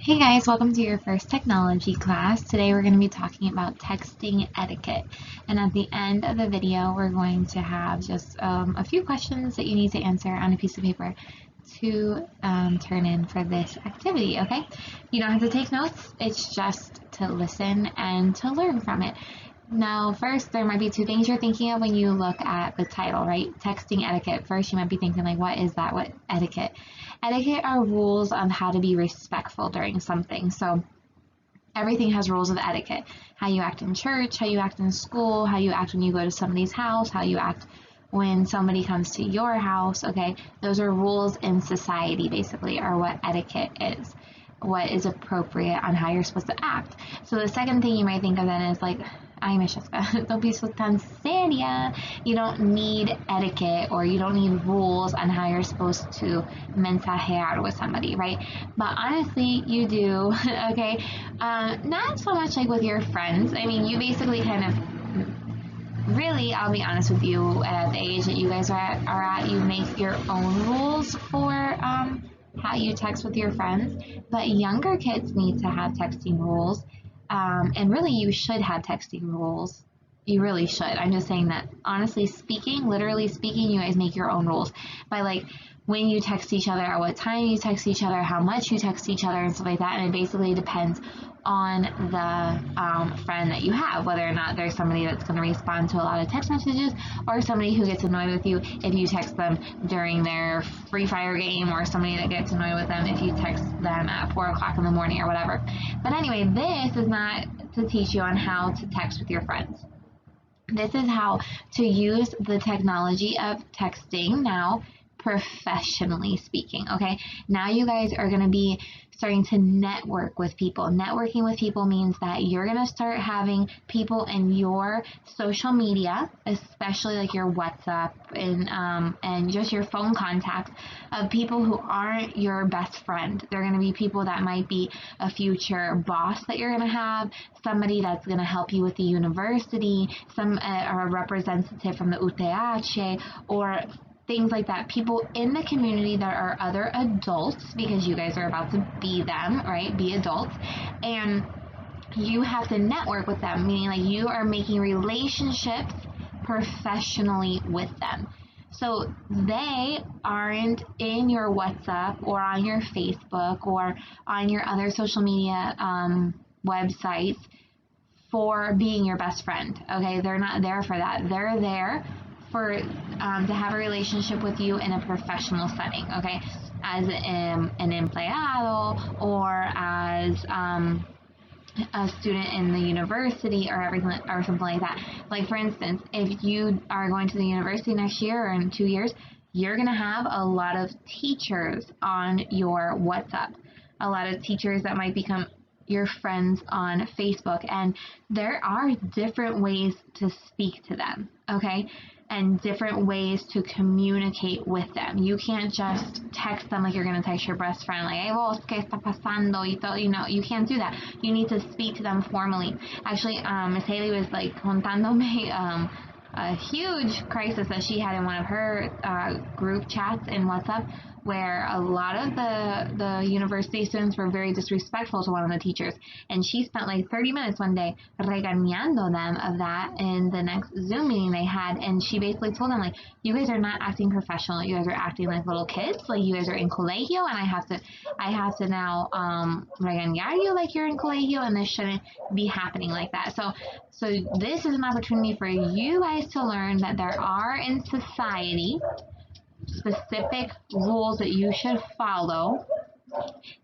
Hey guys, welcome to your first technology class. Today we're going to be talking about texting etiquette. And at the end of the video, we're going to have just a few questions that you need to answer on a piece of paper to turn in for this activity, okay? You don't have to take notes, it's just to listen and to learn from it. Now, first, there might be two things you're thinking of when you look at the title, right? Texting etiquette. First, you might be thinking, like, what is that? What etiquette? Etiquette are rules on how to be respectful during something. So everything has rules of etiquette. How you act in church, how you act in school, how you act when you go to somebody's house, how you act when somebody comes to your house, okay? Those are rules in society, basically, are what etiquette is. What is appropriate on how you're supposed to act. So the second thing you might think of then is like, ay, Michelle, don't be so tan seria. You don't need etiquette or you don't need rules on how you're supposed to mensajear with somebody, right? But honestly, you do, okay? Not so much like with your friends. I mean, you basically kind of really, I'll be honest with you, at the age that you guys are at, you make your own rules for how you text with your friends. But younger kids need to have texting rules. And really, you should have texting rules. You really should. I'm just saying that, honestly speaking, literally speaking, you guys make your own rules by like when you text each other, at what time you text each other, how much you text each other, and stuff like that. And it basically depends on the friend that you have, whether or not there's somebody that's going to respond to a lot of text messages or somebody who gets annoyed with you if you text them during their Free Fire game, or somebody that gets annoyed with them if you text them at 4 o'clock in the morning or whatever. But anyway, this is not to teach you on how to text with your friends. This is how to use the technology of texting now, professionally speaking, okay? Now you guys are going to be starting to network with people. Networking with people means that you're going to start having people in your social media, especially like your WhatsApp and just your phone contacts, of people who aren't your best friend. They're going to be people that might be a future boss that you're going to have, somebody that's going to help you with the university, or a representative from the UTH, or things like that. People in the community that are other adults, because you guys are about to be them, right? Be adults. And you have to network with them, meaning like you are making relationships professionally with them. So they aren't in your WhatsApp or on your Facebook or on your other social media websites for being your best friend, okay? They're not there for that. They're there for to have a relationship with you in a professional setting, okay? As an empleado or as a student in the university or everything or something like that. Like for instance, if you are going to the university next year or in 2 years, you're gonna have a lot of teachers on your WhatsApp, a lot of teachers that might become your friends on Facebook, and there are different ways to speak to them, okay? And different ways to communicate with them. You can't just text them like you're going to text your best friend, like, hey, vos, ¿qué está pasando? You know, you can't do that. You need to speak to them formally. Actually, Miss Haley was like contándome a huge crisis that she had in one of her group chats in WhatsApp, where a lot of the university students were very disrespectful to one of the teachers, and she spent like 30 minutes one day regañando them of that in the next Zoom meeting they had. And she basically told them, like, you guys are not acting professional, you guys are acting like little kids, like you guys are in colegio, and I have to now regañar you like you're in colegio, and this shouldn't be happening like that. So this is an opportunity for you guys to learn that there are in society specific rules that you should follow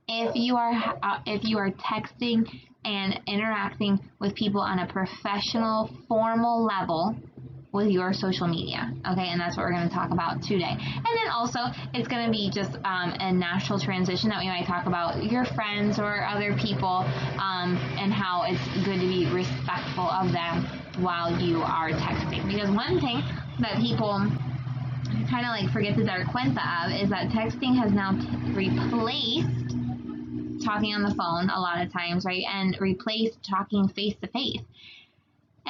if you are texting and interacting with people on a professional, formal level with your social media, okay? And that's what we're going to talk about today. And then also, it's going to be just a natural transition that we might talk about your friends or other people, and how it's good to be respectful of them while you are texting. Because one thing that people kind of like forget to dar cuenta of is that texting has now replaced talking on the phone a lot of times, right? And replaced talking face to face.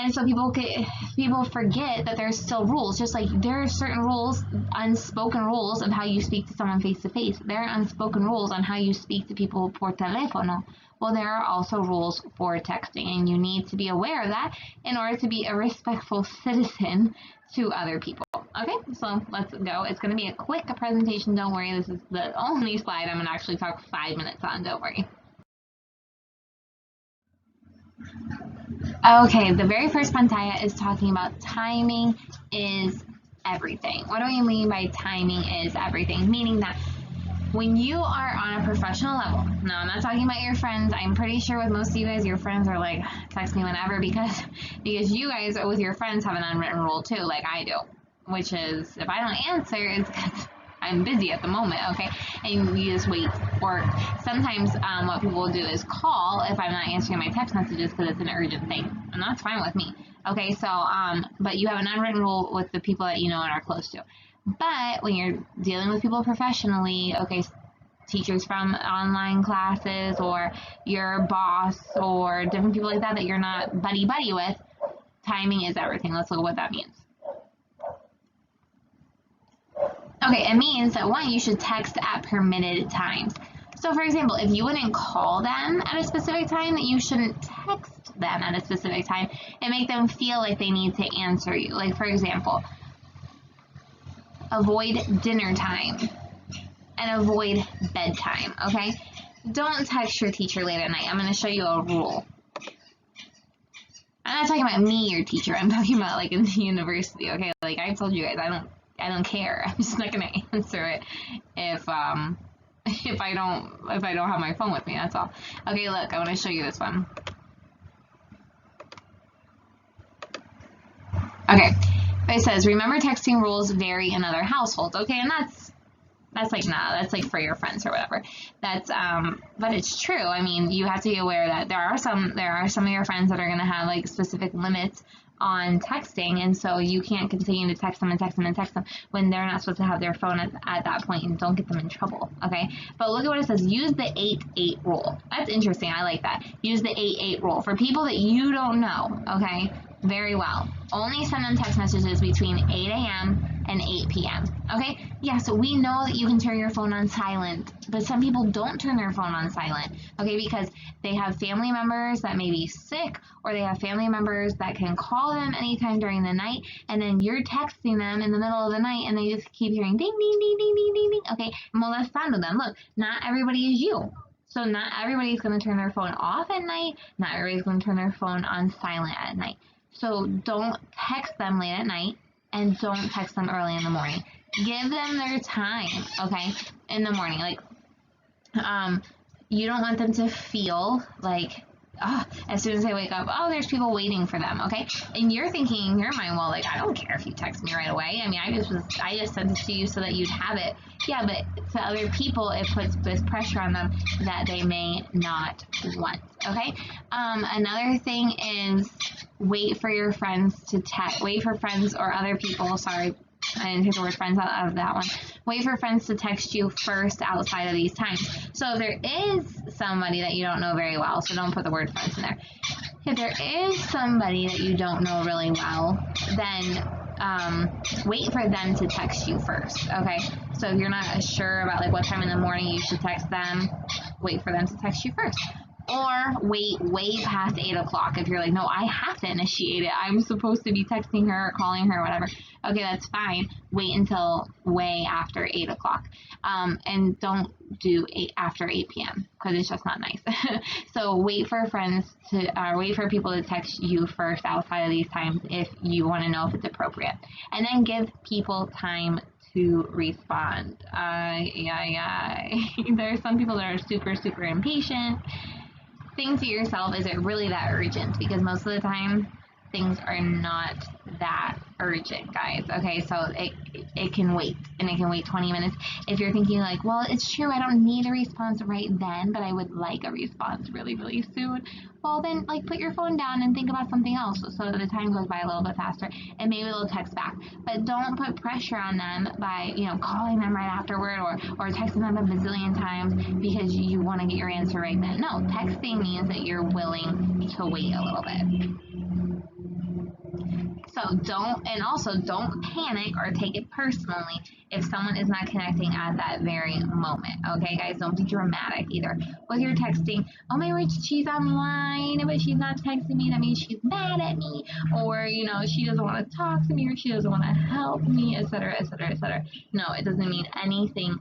And so people forget that there's still rules. Just like there are certain rules, unspoken rules of how you speak to someone face to face. There are unspoken rules on how you speak to people por teléfono. Well, there are also rules for texting, and you need to be aware of that in order to be a respectful citizen to other people. Okay, so let's go. It's going to be a quick presentation. Don't worry, this is the only slide I'm going to actually talk 5 minutes on. Don't worry. Okay, the very first pantalla is talking about timing is everything. What do we mean by timing is everything? Meaning that when you are on a professional level, no, I'm not talking about your friends. I'm pretty sure with most of you guys, your friends are like, text me whenever, because you guys with your friends have an unwritten rule too, like I do, which is if I don't answer, it's because I'm busy at the moment, okay? And you just wait. Or sometimes what people will do is call if I'm not answering my text messages because it's an urgent thing, and that's fine with me. Okay, so but you have an unwritten rule with the people that you know and are close to. But when you're dealing with people professionally, okay, teachers from online classes or your boss or different people like that that you're not buddy-buddy with, timing is everything. Let's look at what that means. Okay, it means that one, you should text at permitted times. So for example, if you wouldn't call them at a specific time, then you shouldn't text them at a specific time and make them feel like they need to answer you. Like for example, avoid dinner time and avoid bedtime, okay? Don't text your teacher late at night. I'm going to show you a rule. I'm not talking about me, your teacher. I'm talking about like in the university, okay? Like I told you guys, I don't care. I'm just not going to answer it if I don't have my phone with me. That's all. Okay, look, I want to show you this one. Okay. It says, remember texting rules vary in other households. Okay, and that's like, nah, that's like for your friends or whatever. That's, but it's true. I mean, you have to be aware that there are some of your friends that are going to have like specific limits on texting, and so you can't continue to text them and text them and text them when they're not supposed to have their phone at that point, and don't get them in trouble, okay? But look at what it says, use the 8-8 rule. That's interesting, I like that. Use the 8-8 rule for people that you don't know, okay, very well. Only send them text messages between 8 a.m. and 8 p.m. Okay? Yeah, so we know that you can turn your phone on silent, but some people don't turn their phone on silent, okay, because they have family members that may be sick, or they have family members that can call them anytime during the night, and then you're texting them in the middle of the night, and they just keep hearing ding, ding, ding, ding, ding, ding, ding, okay, molestando them. Look, not everybody is you. So not everybody's going to turn their phone off at night. Not everybody's going to turn their phone on silent at night. So don't text them late at night, and don't text them early in the morning. Give them their time, okay, in the morning. Like, you don't want them to feel like, oh, as soon as they wake up, oh, there's people waiting for them, okay? And you're thinking in your mind, well, like, I don't care if you text me right away. I mean, I just sent it to you so that you'd have it. Yeah, but to other people, it puts this pressure on them that they may not want, okay? Another thing is wait for your friends to text. Wait for friends or other people, sorry, I didn't take the word friends out of that one. Wait for friends to text you first outside of these times. So if there is somebody that you don't know very well, so don't put the word friends in there. If there is somebody that you don't know really well, then wait for them to text you first, okay? So if you're not sure about like what time in the morning you should text them, wait for them to text you first. Or wait way past 8 o'clock if you're like, no, I have to initiate it. I'm supposed to be texting her or calling her or whatever. Okay, that's fine. Wait until way after 8 o'clock. And don't do after 8 p.m. because it's just not nice. So wait for wait for people to text you first outside of these times if you want to know if it's appropriate. And then give people time to respond. There are some people that are super, super impatient. Think to yourself, is it really that urgent? Because most of the time, things are not that urgent, guys. Okay, so it can wait, and it can wait 20 minutes. If you're thinking like, well, it's true, I don't need a response right then, but I would like a response really, really soon. Well, then, like, put your phone down and think about something else so that the time goes by a little bit faster, and maybe they'll text back. But don't put pressure on them by, calling them right afterward or texting them a bazillion times because you want to get your answer right then. No, texting means that you're willing to wait a little bit. So don't panic or take it personally if someone is not connecting at that very moment. Okay, guys, don't be dramatic either. Whether you're texting, oh my word, she's online, but she's not texting me, that means she's mad at me, or she doesn't want to talk to me, or she doesn't want to help me, etc., etc., etc. No, it doesn't mean anything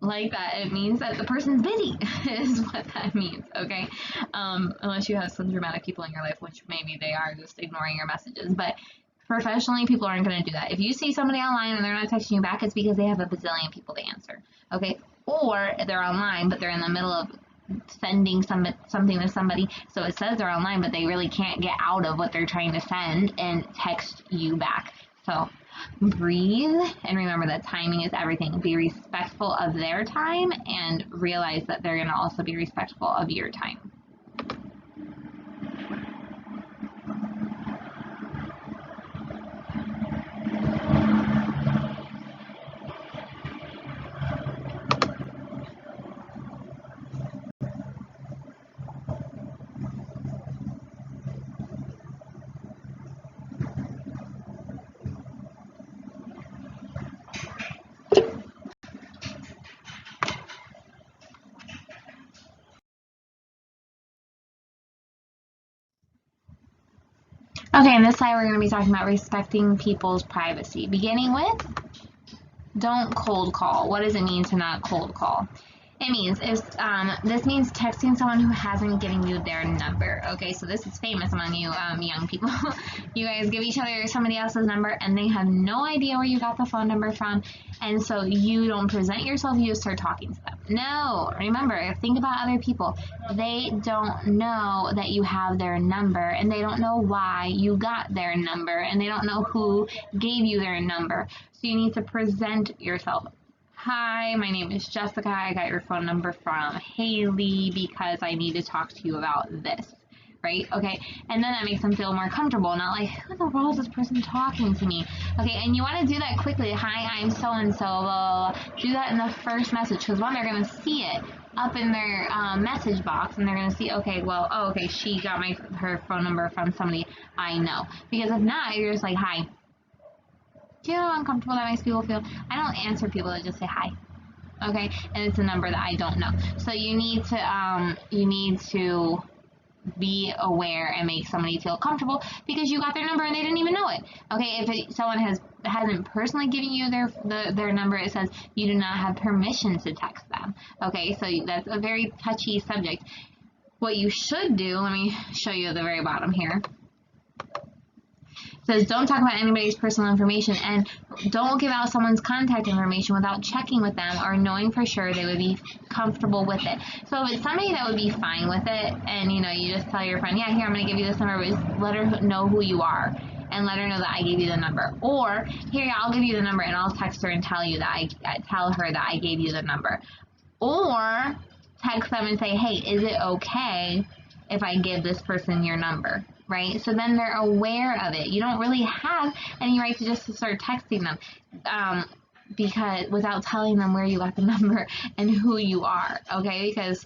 like that. It means that the person's busy is what that means, okay? Unless you have some dramatic people in your life, which maybe they are just ignoring your messages. But professionally, people aren't going to do that. If you see somebody online and they're not texting you back, it's because they have a bazillion people to answer, okay? Or they're online, but they're in the middle of sending something to somebody, so it says they're online, but they really can't get out of what they're trying to send and text you back. So breathe and remember that timing is everything. Be respectful of their time and realize that they're going to also be respectful of your time. Okay, in this slide we're going to be talking about respecting people's privacy. Beginning with, don't cold call. What does it mean to not cold call? It means this means texting someone who hasn't given you their number. Okay, so this is famous among you young people. You guys give each other somebody else's number and they have no idea where you got the phone number from, and so you don't present yourself, you just start talking to them. No, remember, think about other people. They don't know that you have their number, and they don't know why you got their number, and they don't know who gave you their number. So you need to present yourself. Hi, my name is Jessica. I got your phone number from Haley because I need to talk to you about this, right? Okay, and then that makes them feel more comfortable, not like, who the world is this person talking to me? Okay, and you want to do that quickly. Hi, I'm so-and-so. Do that in the first message, because one, they're going to see it up in their message box, and they're going to see, okay, well, oh, okay, she got her phone number from somebody I know. Because if not, you're just like, hi. Do you know how uncomfortable that makes people feel? I don't answer people that just say hi, okay? And it's a number that I don't know. So you need to be aware and make somebody feel comfortable because you got their number and they didn't even know it. Okay, if someone hasn't personally given you their number, it says you do not have permission to text them. Okay, so that's a very touchy subject. What you should do, let me show you at the very bottom here. Says don't talk about anybody's personal information, and don't give out someone's contact information without checking with them or knowing for sure they would be comfortable with it. So if it's somebody that would be fine with it, and you just tell your friend, yeah, here, I'm going to give you this number, but let her know who you are and let her know that I gave you the number. Or here, I'll give you the number and I'll text her and tell her that I gave you the number. Or text them and say, hey, is it okay if I give this person your number? Right? So then they're aware of it. You don't really have any right to just start texting them because without telling them where you got the number and who you are, okay? Because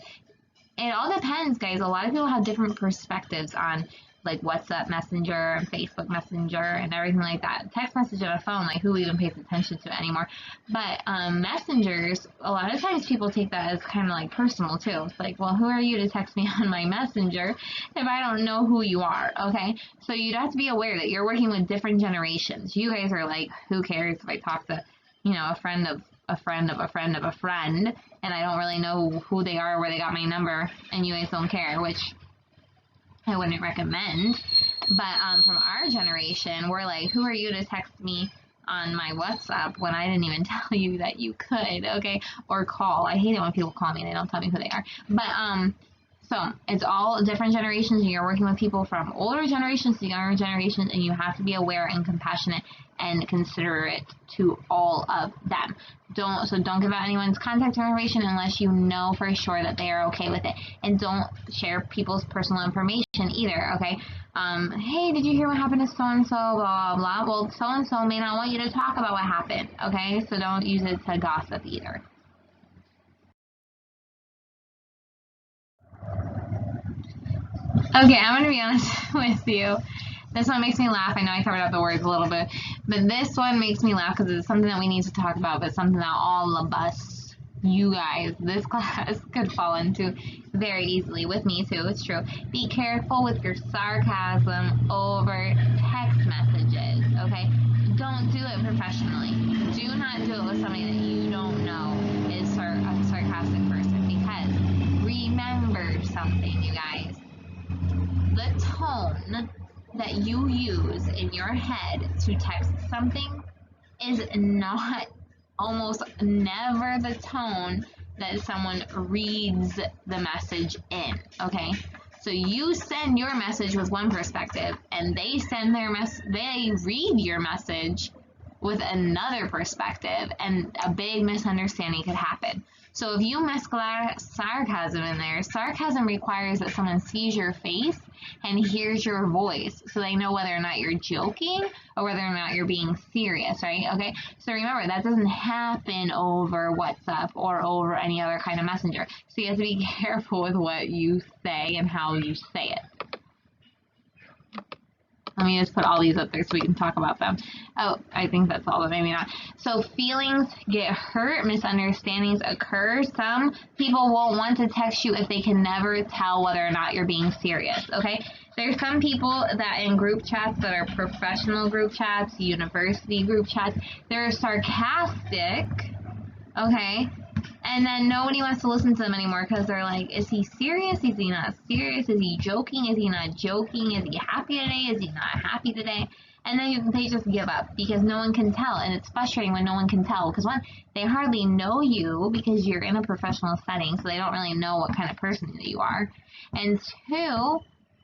it all depends, guys. A lot of people have different perspectives on like WhatsApp Messenger and Facebook Messenger and everything like that. Text message on a phone, like who even pays attention to it anymore? But messengers, a lot of times people take that as kind of like personal too. It's like, well, who are you to text me on my Messenger if I don't know who you are? Okay, so you'd have to be aware that you're working with different generations. You guys are like, who cares if I talk to, a friend of a friend of a friend of a friend, and I don't really know who they are, where they got my number, and you guys don't care, which I wouldn't recommend. But from our generation, we're like, who are you to text me on my WhatsApp when I didn't even tell you that you could, okay? Or call. I hate it when people call me and they don't tell me who they are. But so it's all different generations, and you're working with people from older generations to younger generations, and you have to be aware and compassionate and considerate to all of them. Don't give out anyone's contact information unless you know for sure that they are okay with it. And don't share people's personal information either, okay? Hey, did you hear what happened to so-and-so, blah, blah, blah. Well, so-and-so may not want you to talk about what happened, okay? So don't use it to gossip either. Okay, I'm going to be honest with you. This one makes me laugh. I know I covered up the words a little bit, but this one makes me laugh because it's something that we need to talk about, but something that all of us, you guys, this class could fall into very easily. With me too, it's true. Be careful with your sarcasm over text messages, okay? Don't do it professionally. Do not do it with somebody that you don't know is a sarcastic person, because remember something, you guys. The tone that you use in your head to text something is not, almost never, the tone that someone reads the message in, okay? So you send your message with one perspective, and they send they read your message with another perspective, and a big misunderstanding could happen. So if you mesclar sarcasm in there, sarcasm requires that someone sees your face and hears your voice, so they know whether or not you're joking or whether or not you're being serious, right? Okay, so remember, that doesn't happen over WhatsApp or over any other kind of messenger. So you have to be careful with what you say and how you say it. Let me just put all these up there so we can talk about them. Oh, I think that's all, but maybe not. So feelings get hurt, misunderstandings occur. Some people won't want to text you if they can never tell whether or not you're being serious, okay? There's some people that in group chats that are professional group chats, university group chats, they're sarcastic, okay? And then nobody wants to listen to them anymore because they're like, is he serious? Is he not serious? Is he joking? Is he not joking? Is he happy today? Is he not happy today? And then they just give up because no one can tell. And it's frustrating when no one can tell because, one, they hardly know you because you're in a professional setting, so they don't really know what kind of person that you are. And two,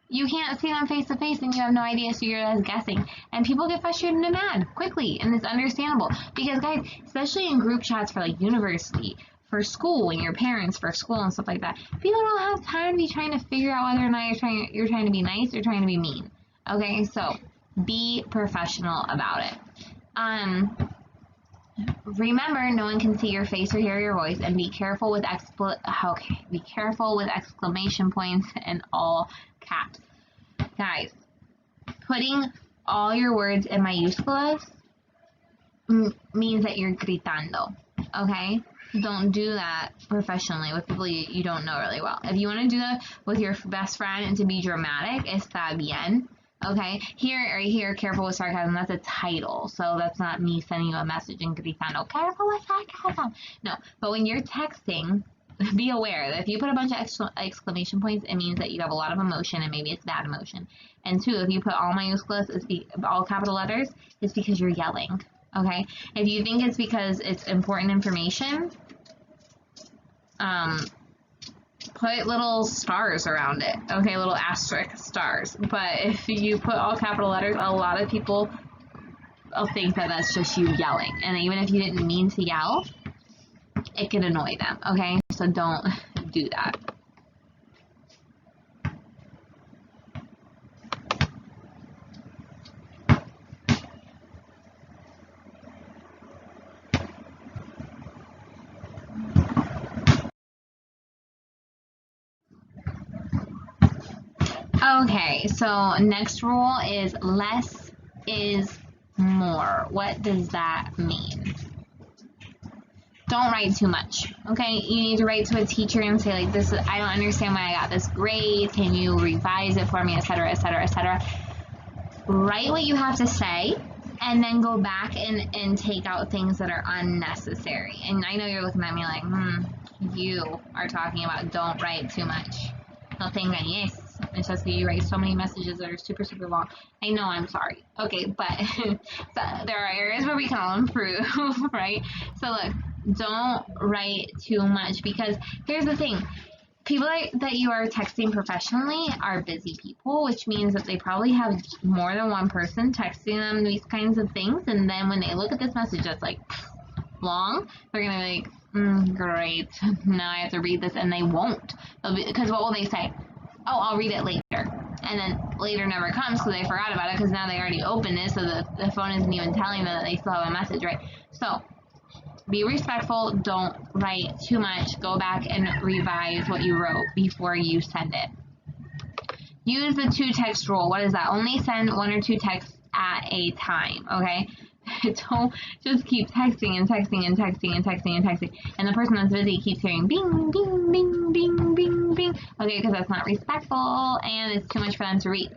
you can't see them face to face and you have no idea, so you're just guessing. And people get frustrated and mad quickly, and it's understandable. Because, guys, especially in group chats for like university, for school, and your parents for school and stuff like that, people don't have time to be trying to figure out whether or not you're trying to be nice or trying to be mean. Okay, so be professional about it. Remember, no one can see your face or hear your voice, and be careful with exclamation points and all caps. Guys, putting all your words in mayúsculas means that you're gritando, okay? Don't do that professionally with people you don't know really well. If you want to do that with your best friend and to be dramatic, está bien. Okay, here, careful with sarcasm, that's a title, so that's not me sending you a message and gritando, careful with sarcasm. No, but when you're texting, be aware that if you put a bunch of exclamation points, it means that you have a lot of emotion, and maybe it's bad emotion. And two, if you put all mayúsculas, all capital letters, it's because you're yelling. Okay, if you think it's because it's important information, put little stars around it, okay, little asterisk stars. But if you put all capital letters, a lot of people will think that that's just you yelling. And even if you didn't mean to yell, it can annoy them, okay? So don't do that. Okay, so next rule is less is more. What does that mean? Don't write too much, okay? You need to write to a teacher and say, like, this, I don't understand why I got this grade. Can you revise it for me, etc., etc., etc. Write what you have to say, and then go back and take out things that are unnecessary. And I know you're looking at me like, you are talking about don't write too much. No tenga yes. It's just that you write so many messages that are super, super long. I know, I'm sorry. Okay, but so there are areas where we can all improve, right? So look, don't write too much, because here's the thing. People that you are texting professionally are busy people, which means that they probably have more than one person texting them these kinds of things. And then when they look at this message that's like long, they're going to be like, great, now I have to read this. And they won't. Because what will they say? Oh, I'll read it later. And then later never comes because they forgot about it because now they already opened it, so the phone isn't even telling them that they still have a message, right? So be respectful. Don't write too much. Go back and revise what you wrote before you send it. Use the 2 text rule. What is that? Only send 1 or 2 texts at a time, okay? Don't just keep texting and texting and texting and texting and texting, and the person that's busy keeps hearing bing, bing, bing, bing, bing, bing, okay, because that's not respectful, and it's too much for them to read.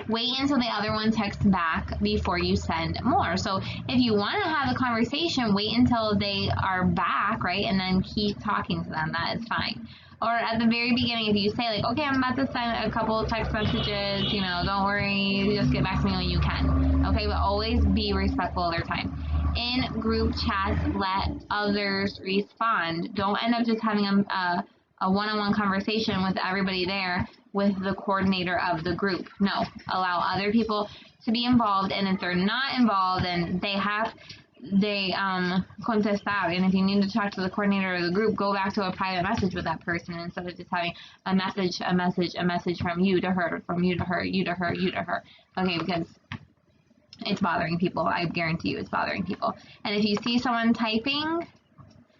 Wait until the other one texts back before you send more. So if you want to have a conversation, wait until they are back, right, and then keep talking to them. That is fine. Or at the very beginning, if you say, like, okay, I'm about to send a couple of text messages, you know, don't worry, just get back to me when you can. Okay, but always be respectful of their time. In group chats, let others respond. Don't end up just having a one-on-one conversation with everybody there with the coordinator of the group. No, allow other people to be involved, and if they're not involved, then they contestar, and if you need to talk to the coordinator of the group, go back to a private message with that person instead of just having a message from you to her, from you to her, you to her, you to her. Okay, because it's bothering people. I guarantee you it's bothering people. And if you see someone typing,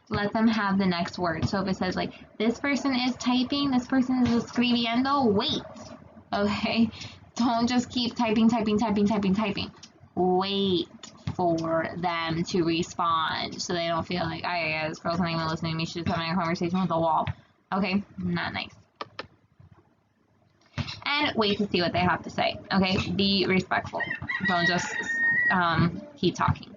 let them have the next word. So if it says, like, this person is typing, this person is escribiendo, wait. Okay? Don't just keep typing. Wait for them to respond so they don't feel like, oh yeah, this girl's not even listening to me, she's just having a conversation with the wall. Okay? Not nice. And wait to see what they have to say. Okay? Be respectful. Don't just keep talking.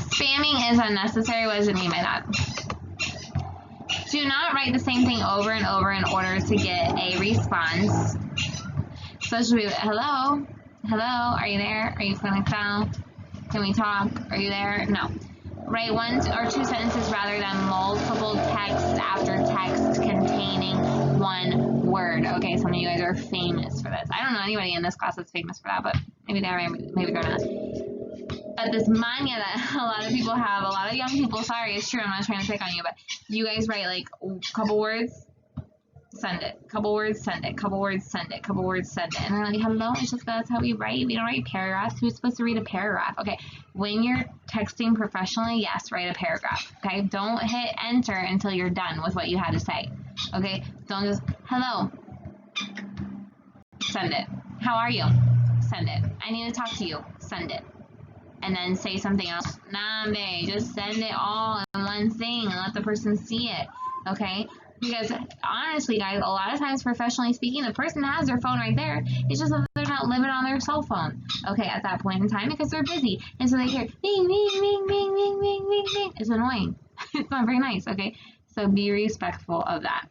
Spamming is unnecessary. What does it mean by that? Do not write the same thing over and over in order to get a response. Especially with, hello, are you there? Are you feeling foul? Can we talk? Are you there? No. Write 1 or 2 sentences rather than multiple texts after text containing 1 word. Okay, some of you guys are famous for this. I don't know anybody in this class that's famous for that, but maybe they are, maybe they're not. But this mania that a lot of people have, a lot of young people, sorry, it's true, I'm not trying to pick on you, but you guys write like a couple words, send it, couple words, send it, couple words, send it, couple words, send it. And they're like, hello, it's just that's how we write. We don't write paragraphs. Who's supposed to read a paragraph? Okay, when you're texting professionally, yes, write a paragraph. Okay, don't hit enter until you're done with what you had to say. Okay, don't just, hello, send it. How are you? Send it. I need to talk to you. Send it. And then say something else. Nah, babe, just send it all in one thing and let the person see it. Okay? Because honestly, guys, a lot of times, professionally speaking, the person has their phone right there. It's just that they're not living on their cell phone. Okay, at that point in time, because they're busy. And so they hear bing, bing, bing, bing, bing, bing, bing, bing. It's annoying. It's not very nice. Okay? So be respectful of that.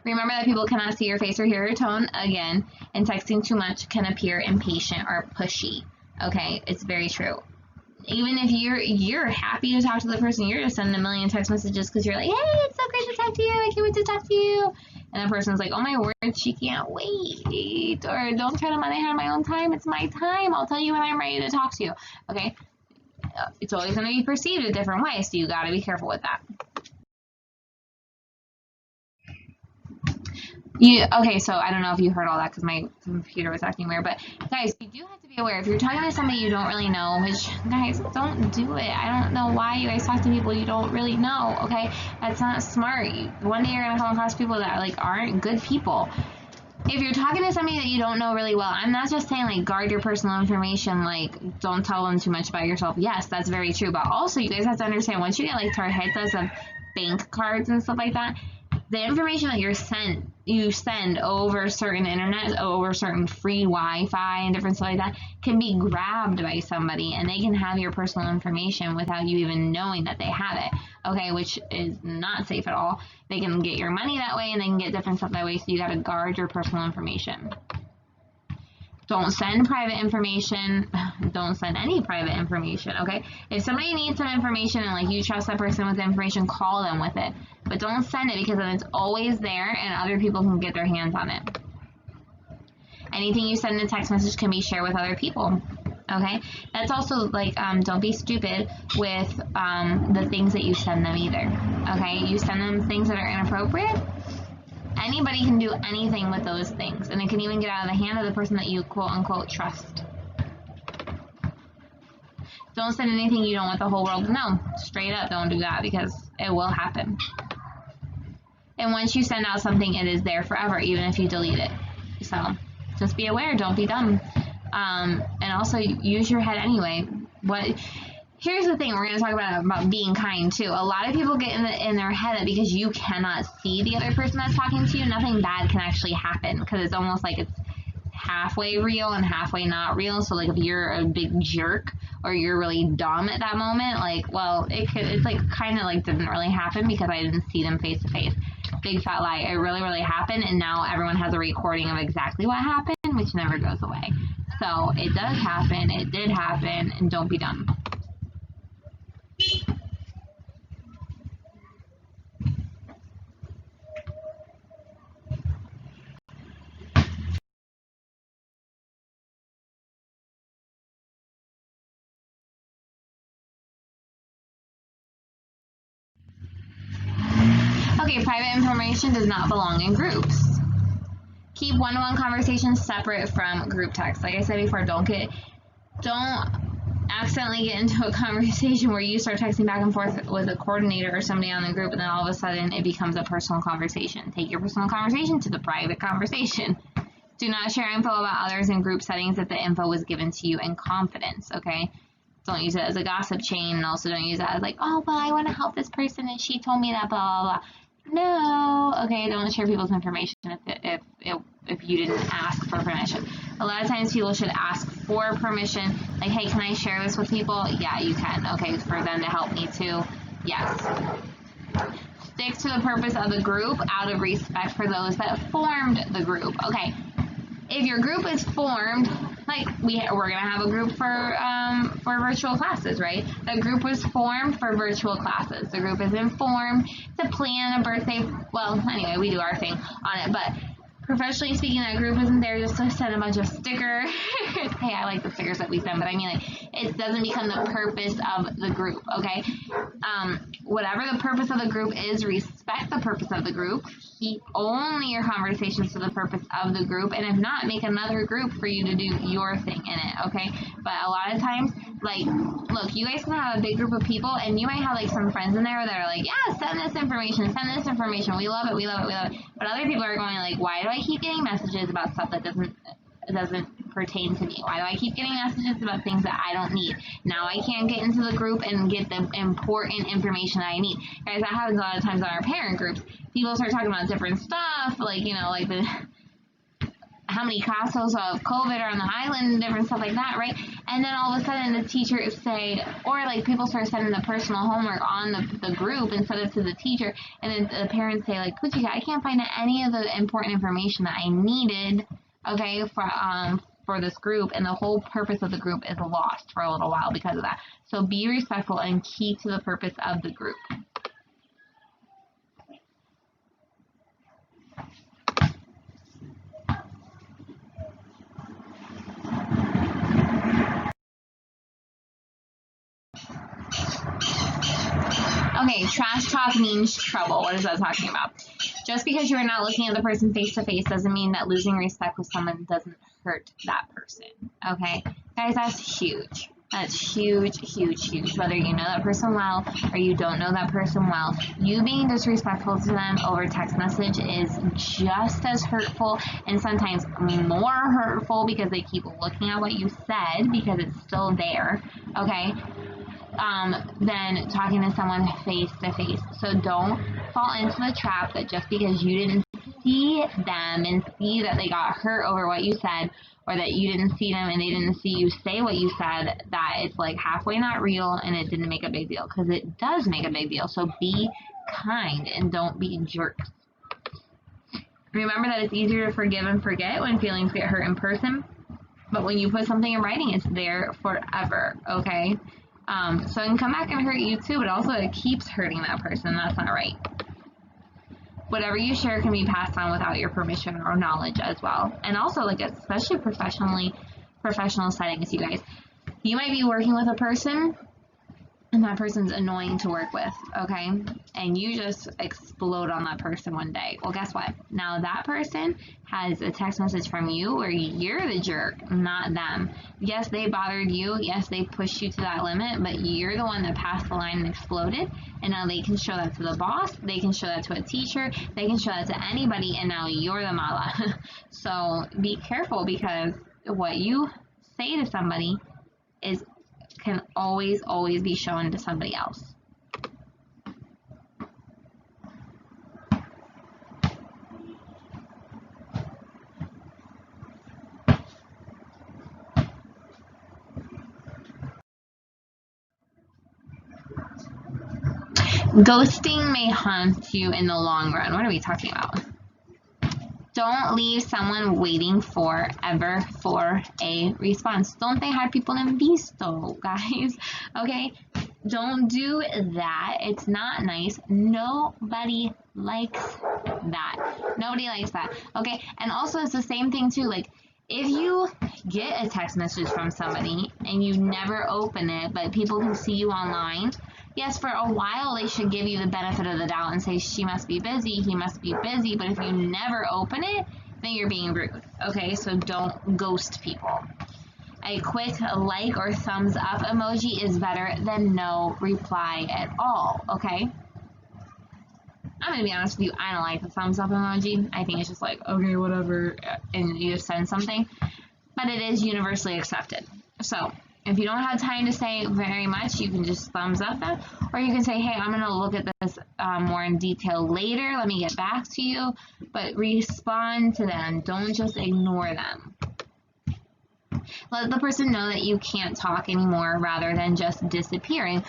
Remember that people cannot see your face or hear your tone. Again, and texting too much can appear impatient or pushy. Okay, it's very true. Even if you're happy to talk to the person, you're just sending a million text messages because you're like, hey, it's so great to talk to you. I can't wait to talk to you. And the person's like, oh my word, she can't wait. Or don't try to manage my own time. It's my time. I'll tell you when I'm ready to talk to you. Okay, it's always going to be perceived a different way, so you got to be careful with that. Okay, so I don't know if you heard all that because my computer was acting weird, but guys, you do have to be aware. If you're talking to somebody you don't really know, which, guys, don't do it. I don't know why you guys talk to people you don't really know, okay? That's not smart. One day you're going to come across people that, like, aren't good people. If you're talking to somebody that you don't know really well, I'm not just saying, like, guard your personal information, like, don't tell them too much about yourself. Yes, that's very true, but also you guys have to understand, once you get, like, tarjetas of bank cards and stuff like that, the information that you send over certain internet, over certain free Wi-Fi and different stuff like that, can be grabbed by somebody, and they can have your personal information without you even knowing that they have it, okay, which is not safe at all. They can get your money that way, and they can get different stuff that way, so you got to guard your personal information. Don't send private information. Don't send any private information, okay? If somebody needs some information and, like, you trust that person with the information, call them with it. But don't send it, because then it's always there and other people can get their hands on it. Anything you send in a text message can be shared with other people, okay? That's also, like, don't be stupid with the things that you send them either, okay? You send them things that are inappropriate, Anybody can do anything with those things, and it can even get out of the hand of the person that you quote-unquote trust. Don't send anything you don't want the whole world to know. Straight up, don't do that, because it will happen. And once you send out something, it is there forever, even if you delete it. So just be aware, don't be dumb. And also use your head anyway. Here's the thing, we're going to talk about being kind too. A lot of people get in their head that because you cannot see the other person that's talking to you, nothing bad can actually happen, because it's almost like it's halfway real and halfway not real. So like if you're a big jerk or you're really dumb at that moment, like, well, it's like kind of like didn't really happen because I didn't see them face to face. Big fat lie. It really happened, and now everyone has a recording of exactly what happened, which never goes away. So it does happen, it did happen, and don't be dumb. Okay, private information does not belong in groups. Keep one-on-one conversations separate from group text. Like I said before, don't accidentally get into a conversation where you start texting back and forth with a coordinator or somebody on the group, and then all of a sudden it becomes a personal conversation. Take your personal conversation to the private conversation. Do not share info about others in group settings if the info was given to you in confidence, okay? Don't use it as a gossip chain, and also don't use it as like, oh, well, I want to help this person and she told me that, blah, blah, blah. No, okay, don't share people's information if you didn't ask for permission. A lot of times people should ask for permission, like, hey, can I share this with people? Yeah, you can. Okay, for them to help me too. Yes. Stick to the purpose of the group out of respect for those that formed the group. Okay, if your group is formed, like we're gonna have a group for virtual classes, right? The group was formed for virtual classes. The group is informed to plan a birthday. Well, anyway, we do our thing on it, but professionally speaking, that group isn't there just to send a bunch of stickers. Hey, I like the stickers that we send, but I mean, like, it doesn't become the purpose of the group, okay? Whatever the purpose of the group is, respect the purpose of the group. Keep only your conversations to the purpose of the group, and if not, make another group for you to do your thing in it, okay? But a lot of times, like, look, you guys can have a big group of people, and you might have, like, some friends in there that are like, yeah, send this information, we love it, we love it, we love it. But other people are going like, why do I keep getting messages about stuff that doesn't pertain to me? Why do I keep getting messages about things that I don't need? Now I can't get into the group and get the important information that I need. Guys, that happens a lot of times on our parent groups. People start talking about different stuff, like, you know, like how many casos of COVID are on the island and different stuff like that, right? And then all of a sudden the teachers say, or like people start sending the personal homework on the group instead of to the teacher, and then the parents say like, Puchika, I can't find any of the important information that I needed, okay, for this group, and the whole purpose of the group is lost for a little while because of that. So be respectful and keep to the purpose of the group. Okay, trash talk means trouble. What is that talking about? Just because you are not looking at the person face to face doesn't mean that losing respect with someone doesn't hurt that person. Okay? Guys, that's huge. That's huge, huge, huge. Whether you know that person well or you don't know that person well, you being disrespectful to them over text message is just as hurtful, and sometimes more hurtful because they keep looking at what you said because it's still there. Okay? Than talking to someone face to face. So don't fall into the trap that just because you didn't see them and see that they got hurt over what you said, or that you didn't see them and they didn't see you say what you said, that it's like halfway not real and it didn't make a big deal, because it does make a big deal. So be kind and don't be jerks. Remember that it's easier to forgive and forget when feelings get hurt in person, but when you put something in writing, it's there forever, okay? So it can come back and hurt you too, but also it keeps hurting that person. That's not right. Whatever you share can be passed on without your permission or knowledge as well. And also, like, especially professional settings, you guys. You might be working with a person and that person's annoying to work with, okay? And you just explode on that person one day. Well, guess what? Now that person has a text message from you where you're the jerk, not them. Yes, they bothered you. Yes, they pushed you to that limit, but you're the one that passed the line and exploded. And now they can show that to the boss. They can show that to a teacher. They can show that to anybody, and now you're the mala. So be careful, because what you say to somebody can always be shown to somebody else. Ghosting may haunt you in the long run. What are we talking about? Don't leave someone waiting forever for a response. Don't they have people in visto, guys? Okay? Don't do that. It's not nice. Nobody likes that. Nobody likes that. Okay? And also, it's the same thing too. Like, if you get a text message from somebody and you never open it, but people can see you online, yes, for a while they should give you the benefit of the doubt and say, she must be busy, he must be busy, but if you never open it, then you're being rude, okay? So don't ghost people. A quick like or thumbs up emoji is better than no reply at all, okay? I'm gonna be honest with you, I don't like the thumbs up emoji. I think it's just like, okay, whatever, and you just send something. But it is universally accepted. So if you don't have time to say very much, you can just thumbs up that, or you can say, hey, I'm going to look at this more in detail later. Let me get back to you. But respond to them. Don't just ignore them. Let the person know that you can't talk anymore rather than just disappearing.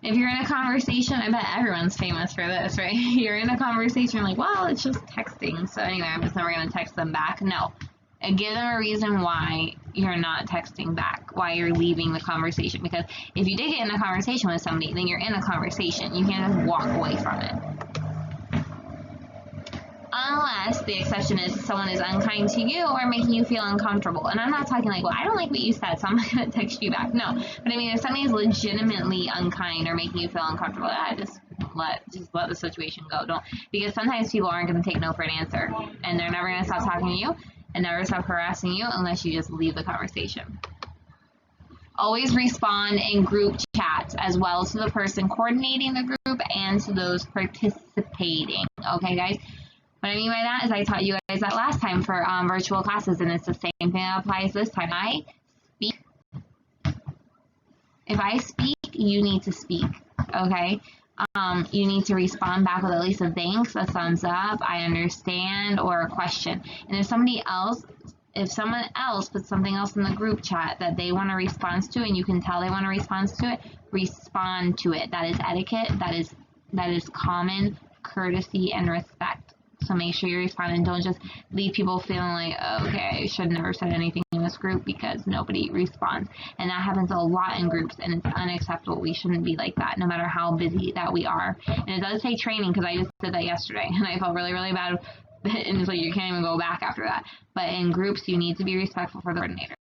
If you're in a conversation, I bet everyone's famous for this, right? You're in a conversation, you're like, well, it's just texting. So anyway, I'm just never going to text them back. No. And give them a reason why you're not texting back, why you're leaving the conversation. Because if you did get in a conversation with somebody, then you're in a conversation. You can't just walk away from it. Unless the exception is someone is unkind to you or making you feel uncomfortable. And I'm not talking like, well, I don't like what you said, so I'm not going to text you back. No. But I mean, if somebody is legitimately unkind or making you feel uncomfortable, just let the situation go. Don't, because sometimes people aren't going to take no for an answer. And they're never going to stop talking to you and never stop harassing you unless you just leave the conversation. Always respond in group chats as well to the person coordinating the group and to those participating. Okay, guys? What I mean by that is I taught you guys that last time for virtual classes, and it's the same thing that applies this time. If I speak, you need to speak, okay? You need to respond back with at least a thanks, a thumbs up, I understand, or a question. And if someone else puts something else in the group chat that they want to respond to, and you can tell they want to respond to it, respond to it. That is etiquette. That is common courtesy and respect. So make sure you respond and don't just leave people feeling like, oh, okay, I should never said anything in this group because nobody responds. And that happens a lot in groups, and it's unacceptable. We shouldn't be like that, no matter how busy that we are. And it does take training, because I just did that yesterday, and I felt really, really bad. And it's like you can't even go back after that. But in groups, you need to be respectful for the coordinator.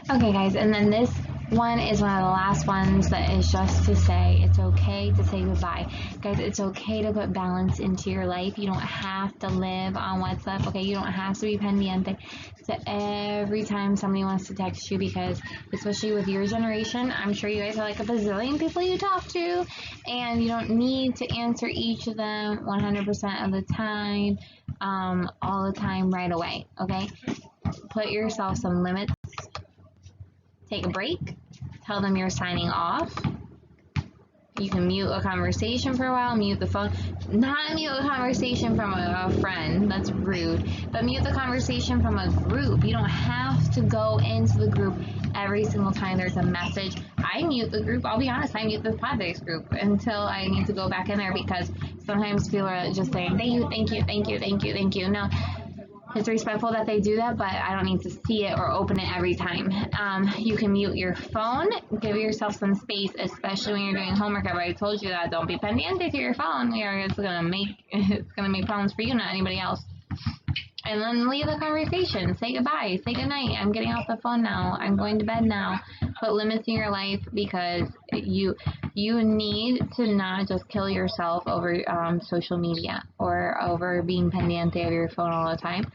Okay, guys, and then this one is one of the last ones that is just to say it's okay to say goodbye. Guys, it's okay to put balance into your life. You don't have to live on WhatsApp, okay? You don't have to be pendiente to every time somebody wants to text you, because especially with your generation, I'm sure you guys have like a bazillion people you talk to, and you don't need to answer each of them 100% of the time, all the time right away, okay? Put yourself some limits. Take a break, tell them you're signing off. You can mute a conversation for a while, mute the phone. Not mute a conversation from a friend, that's rude, but mute the conversation from a group. You don't have to go into the group every single time there's a message. I mute the group, I'll be honest, I mute the Padres group until I need to go back in there, because sometimes people are just saying, thank you, thank you, thank you, thank you, thank you. No. It's respectful that they do that, but I don't need to see it or open it every time. You can mute your phone, give yourself some space, especially when you're doing homework. I've already told you that. Don't be pendiente to your phone. It's gonna make problems for you, not anybody else. and then leave the conversation. Say goodbye, say goodnight. I'm getting off the phone now. I'm going to bed now. Put limits in your life, because you need to not just kill yourself over social media or over being pendiente of your phone all the time.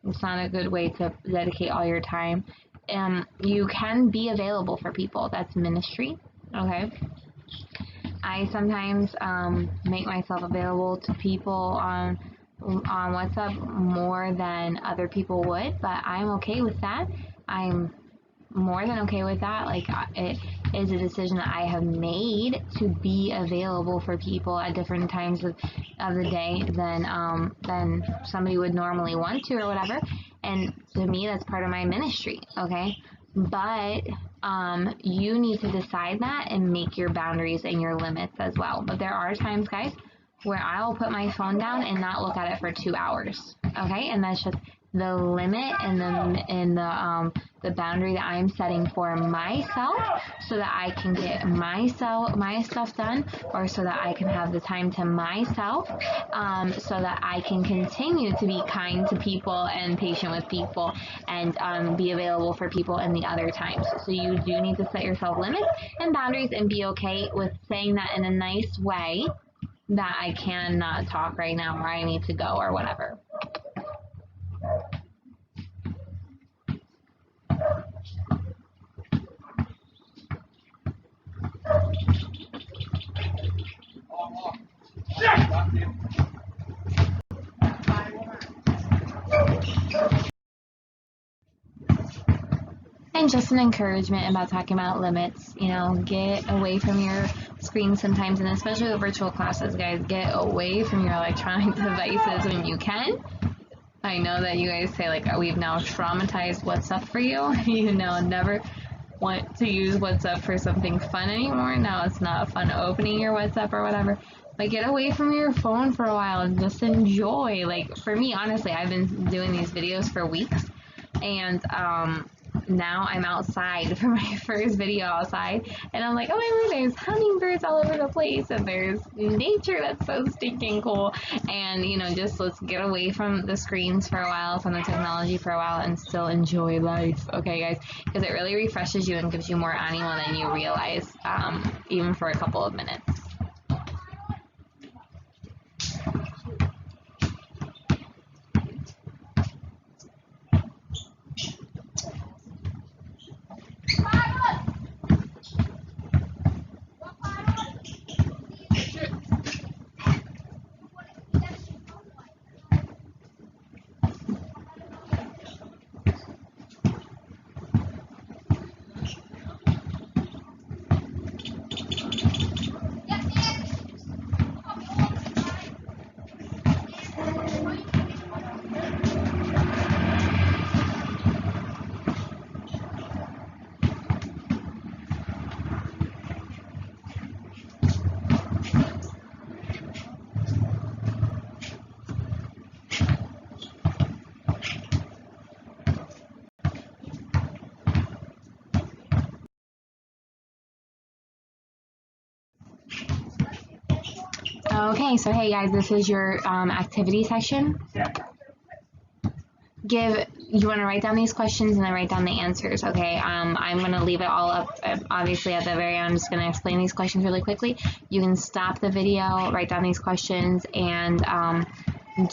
It's not a good way to dedicate all your time. You can be available for people. That's ministry, okay? I sometimes make myself available to people on WhatsApp more than other people would, but I'm okay with that. I'm more than okay with that. Like, it is a decision that I have made to be available for people at different times of the day than somebody would normally want to or whatever. And to me, that's part of my ministry, okay? But you need to decide that and make your boundaries and your limits as well. But there are times, guys, where I'll put my phone down and not look at it for 2 hours, okay? And that's just the limit and the boundary that I'm setting for myself, so that I can get my stuff done, or so that I can have the time to myself, so that I can continue to be kind to people and patient with people, and be available for people in the other times. So you do need to set yourself limits and boundaries, and be okay with saying that in a nice way, that I cannot talk right now, or I need to go, or whatever. And just an encouragement about talking about limits. You know, get away from your screen sometimes, and especially with virtual classes, guys, get away from your electronic devices when you can. I know that you guys say, like, we've now traumatized WhatsApp for you. You know, never want to use WhatsApp for something fun anymore. Now it's not fun opening your WhatsApp or whatever. But get away from your phone for a while and just enjoy. Like, for me, honestly, I've been doing these videos for weeks, and now I'm outside for my first video outside, and I'm like, oh my word, there's hummingbirds all over the place, and there's nature that's so stinking cool. And, you know, just let's get away from the screens for a while, from the technology for a while, and still enjoy life, okay, guys? Because it really refreshes you and gives you more animo than you realize, even for a couple of minutes. Okay, so hey guys, this is your activity section. You want to write down these questions and then write down the answers, okay? I'm going to leave it all up, obviously at the very end. I'm just going to explain these questions really quickly. You can stop the video, write down these questions, and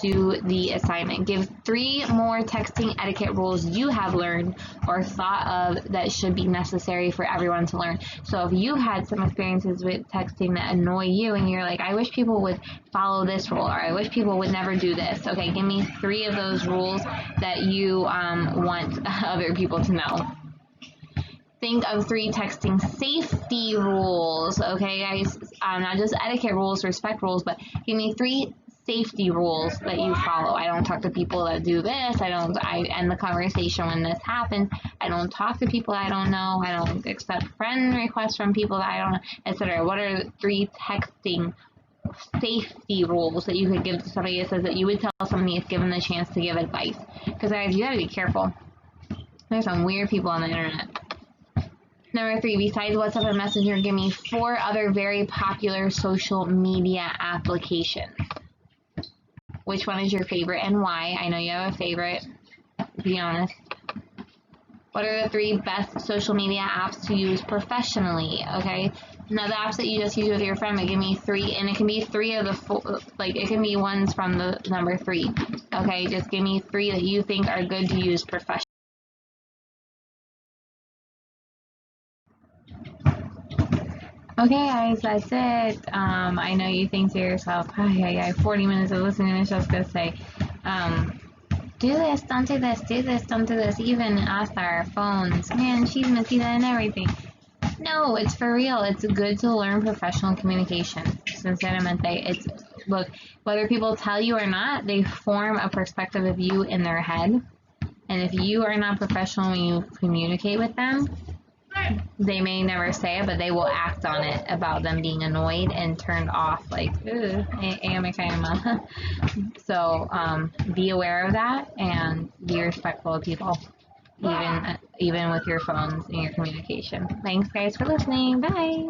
do the assignment. Give 3 more texting etiquette rules you have learned or thought of that should be necessary for everyone to learn. So if you had some experiences with texting that annoy you and you're like, I wish people would follow this rule, or I wish people would never do this, okay, give me 3 of those rules that you want other people to know. Think of 3 texting safety rules, okay, guys? Not just etiquette rules, respect rules, but give me 3 safety rules that you follow. I don't talk to people that do this. I end the conversation when this happens. I don't talk to people I don't know. I don't accept friend requests from people that I don't know, etc. What are 3 texting safety rules that you could give to somebody that says that you would tell somebody if given the chance to give advice? Because guys, you gotta be careful. There's some weird people on the internet. Number 3, besides WhatsApp and Messenger, give me 4 other very popular social media applications. which one is your favorite and why? I know you have a favorite. Be honest. What are the 3 best social media apps to use professionally? Okay. Now the apps that you just use with your friend, but give me 3, and it can be 3 of the 4, like it can be ones from the number 3. Okay, just give me 3 that you think are good to use professionally. Okay, guys, that's it. I know you think to yourself, I 40 minutes of listening to Jessica say, do this, don't do this, do this, don't do this. Even us, our phones, man, she's missing that and everything. No, it's for real. It's good to learn professional communication. Sinceramente, it's, look, whether people tell you or not, they form a perspective of you in their head. And if you are not professional when you communicate with them, they may never say it, but they will act on it about them being annoyed and turned off, like, so be aware of that and be respectful of people, even with your phones and your communication. Thanks, guys, for listening. Bye.